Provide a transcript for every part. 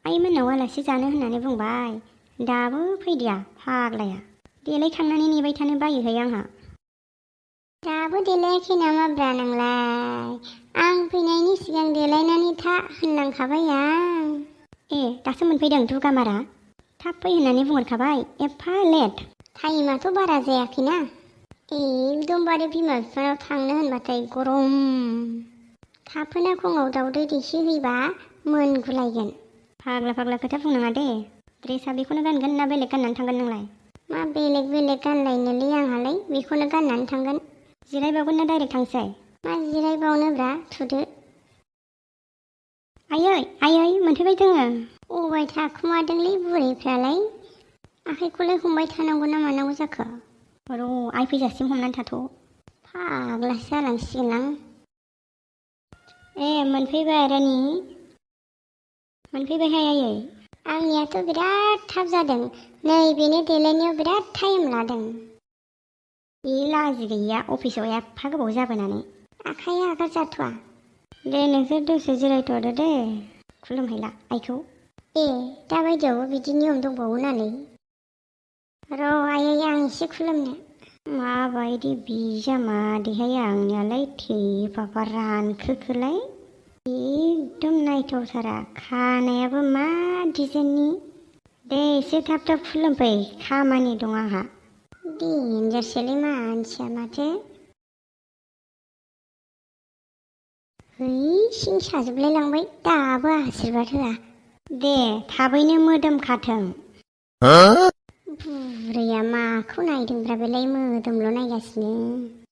आइमोननाव आलासि जानो होननानै बुंबाय दाबो फैदिया फाग्लाया। देलायखांनानै नेबाय थानो बायोहाय आंहा। दाबो देलायाखै नामाब्रा नोंलाय? आं फैनायनि सिगां देलायनानै था होनलांखाबाय आं। ए दासो मोनफैदों दुगामारा? थाब फै होननानै बुंहरखाबाय, एफा लेट। टाइमाथ' बारा जायाखैना। एकदमबारे बिमा बिफानाव थांनो होनबाथाय गरम। थाफोना खङाव दावदै दैसे होयोबा मोनगुलायगोन। फाग्ला फाग्ला खोथा बुंनाङा दे। ड्रेसा बेखौनो गानगोन ना बेलेग गाननानै थांगोन नोंलाय? मा बेलेग बेलेग गानलायनोलै आंहालाय बेखौनो गाननानै थांगोन। जिरायबावगोन ना डाइरेक्ट थांसै? मा जिरायबावनोब्रा थुदो। आयै आयै मोनफैबाय जोङो। अबाय थाखुमादोंलै बुरैफ्रालाय? आखाइखौलाय हमबाय थानांगौ ना मानांगौ जाखो? र' आइ फैजासिम हमनानै थाथ'। फाग्लासो जालांसिगोन आं। ए मोनफैबाय रानि। मोनफैबायहाय आयै। आंनियाथ' बिराद थाब जादों। नै बेनो देलायनायाव बिराद टाइम लादों। बे लाजि गैया अफिसाव एफा गोबाव जाबोनानै आखाइया आगार जाथ'वा। दे नोंसोर दसे जिरायथ'दो दे। खुलुमहैला आइखौ। ए दाबायदियावबो बिदि नियम दंबावो नालाय। र' आयै आं एसे खुलुमनो। माबायदि बिजामादैहाय आंनियालाय थेफाफा रानखोखोलाय। एकदम नायथावथारा। खानायाबो मा डिजाइननि। दे एसे थाब थाब खुलुमफै खामानि दं आंहा। डेन्जारसोलै मानसिया माथो। है सिं साजोबलाय लांबाय दाबो आशिर्बाद होआ। दे थाबैनो मोदोम खाथों। बुरैया माखौ नायदोंब्रा बेलाय मोदोमल' नायगासिनो।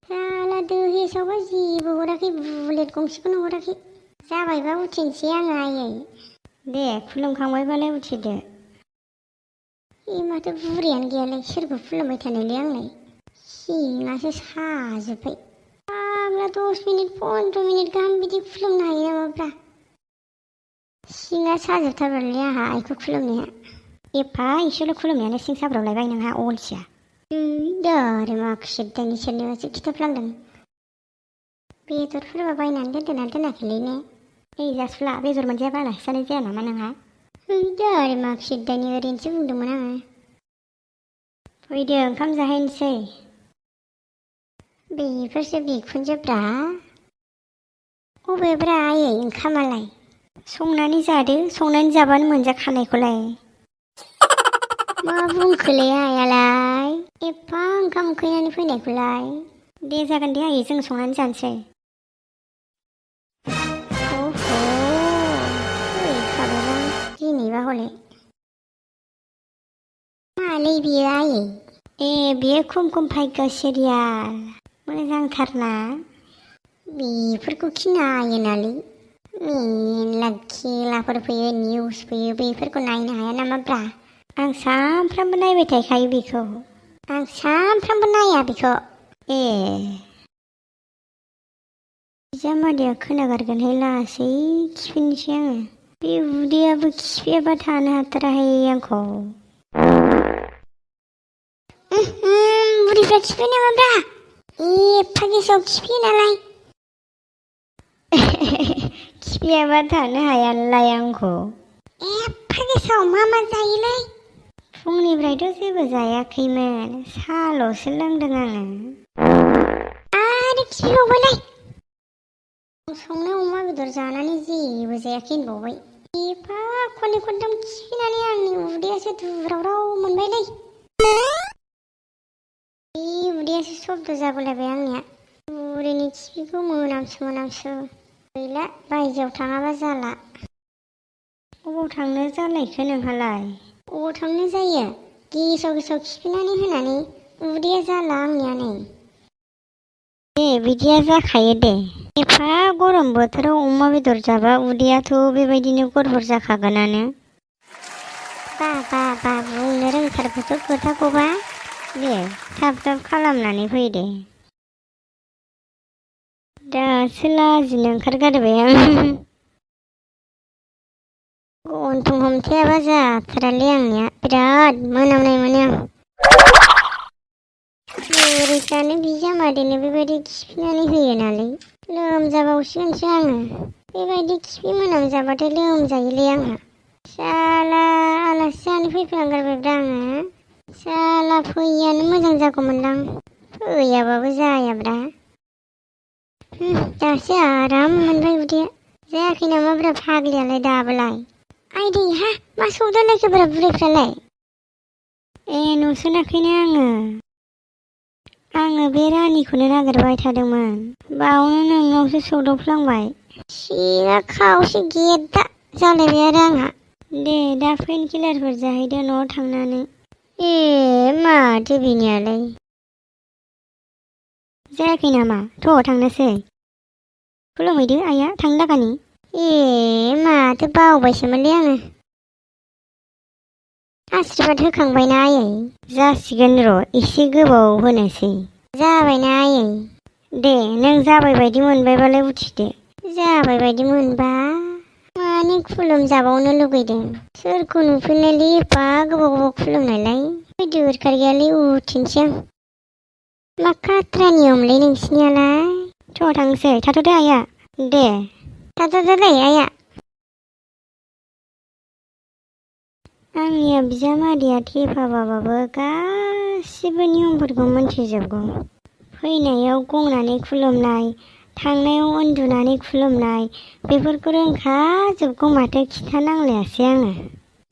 साला दोहेसावबा जेबो हराखै बुलेट गंसेखौनो हराखै। जाबायबा उथिनोसै आङो आयै। दे खुलुमखांबायबालाय उथिदो। ए माथो बुरैयानो गैयालाय सोरखौ खुलुमबाय थानोलै आंलाय। सिङासो साजोब्बाय। फाग्ला 10 मिनिट 15 मिनिट गाहाम बिदि खुलुमनो हायो नामाब्रा? सिङा साजोबथारबायलै आंहा आइखौ खुलुमनाया। एफा एसेल' खुलुमनायानो सिं साब्रावलायबाय नोंहा अलसिया। दारे माखुसिद्दानि सोरनिबासो खिथाफ्लांदों। बेदरफोरबा बायनानै दोनदोंना दोनाखैलै ने? ओइ जासुला बेदर मोनजायाबा आलासि जानाय जाया नामा नोंहा? दारे माखुसिद्दानि ओरैनोसो बुंदोंमोन आङो। फैदो ओंखाम जाहैनोसै। बेफोरसो बिखुनजोब्रा। अबेब्रा आयै ओंखामालाय? संनानै जादो, संनानै जाबानो मोनजाखानायखौलाय। मा बुंखोलै आयालाय? एफा ओंखाम उखैनानै फैनायखौलाय? दे जागोन दे आयै जों संनानै जानोसै। फैखाबायबा दिनैबा हले। मालै बियो आयै? ए बियो कुमकुम भाग्य सिरियाल। मोजांथारना? बेफोरखौ खिनायोनालै। मेरला खेलाफोर फैयो निउस फैयो बेफोरखौ नायनो हाया नामाब्रा? आं सामफ्रामबो नायबाय थाखायो बेखौ। आं सामफ्रामबो नाया बेखौ। ए बिजामादैया खोनागारगोनहाय लासै खिफिनसै आङो। बे उदैयाबो खिफियाबा थानो हाथाराहाय आंखौ। बुरैफ्रा खिफियो नामाब्रा? एफा गेसाव खिफियो नालाय। खिफियाबा थानो हायालाय आंखौ। एफा गेसाव मा मा जायोलै? फुंनिफ्रायथ' जेबो जायाखैमोन साल'सो लोंदों आङो। आरो खिफिबावबायलाय। संनाय अमा बेदर जानानै जेबो जायाखै होनबावबाय। एफा खननै खनथाम खिफिनानै आंनि उदैयासो दुरावराव मोनबायलै। बे उदैयासो सब्द जाबोलायबाय आंनिया। बुरैनि खिफिखौ मोनामसु मोनामसु। गैला बायजोआव थाङाबा जाला। अबाव थांनो जालायखो नोंहालाय? अबाव थांनो जायो? गेसाव गेसाव खिफिनानै होनानै उदैया जाला आंनिया नै। दे बिदिया जाखायो दे। एफा गरम बोथोराव अमा बेदर जाबा उदैयाथ' बेबायदिनो गरबर जाखागोनानो। बा बुंनो रोंथारगौथ' खोथाखौबा। दे थाब थाब खालामनानै फै दे। दासो लाजिनो ओंखारगारबाय आं। गन्थं हमथायाबा जाथारालै आंनिया बिराद मोनामनाय मोनो आं। बुरैफ्रानो बिजामादैनो बेबायदि खिफिनानै होयो नालाय लोमजाबावसिगोनसो आङो। बेबायदि खिफि मोनामजाबाथाय लोमजायोलै आंहा। साला आलासि जानो फैफ्लांगारबायब्रा आङो। साला फैयानो मोजां जागौमोनदां। फैयाबाबो जायाब्रा। दासो आराम मोनबाय उदैया। जायाखै नामाब्रा फाग्लियालाय दाबोलाय? आइदै हा मा सौदालायखोब्रा बुरैफ्रालाय? ए नुसनाखैनो आङो बे रानिखौनो नागिरबाय थादोंमोन। बावनो नोंनावसो सौदावफ्लांबाय। सिरा खावसे गेद्दा जालायबाय आरो आंहा। दे दा पेन किलारफोर जाहैदो न'आव थांनानै। ए माथो बिनियालाय? जायाखै नामा? थ' थांनोसै। खुलुमहैदो आइया थांनो लागानि। ए माथो बावबायसोमोनलै आङो। आशीर्बाद होखांबायना आयै? जासिगोन र' एसे गोबाव होनोसै। जाबायना आयै? दे नों जाबाय बायदि मोनबायबालाय उथिदो। जाबाय बायदि मोनबा माने खुलुमजाबावनो लुगैदों। सोरखौ नुफिननायलै एफा गोबाव गोबाव खुलुमनायलाय? दोरखार गैयालै उथिनोसै आं। मा खाथ्रा नियमलै नोंसिनियालाय? थ' थांसै थाथ'दो आइया। दे थाथ'दोलै आइया। आंनिया बिजामादैया थेफाबाबाबो गासिबो नियमफोरखौ मोनथिजोबगौ। फैनायाव गंनानै खुलुमनाय, थांनायाव उन्दुनानै खुलुमनाय बेफोरखौ रोंखाजोबगौ माथो खिथानांलायासै आङो।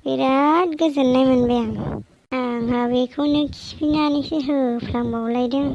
बिराद गोजोननाय मोनबाय आंहा बेखौनो खिफिनानैसो होफ्लांबावलायदों।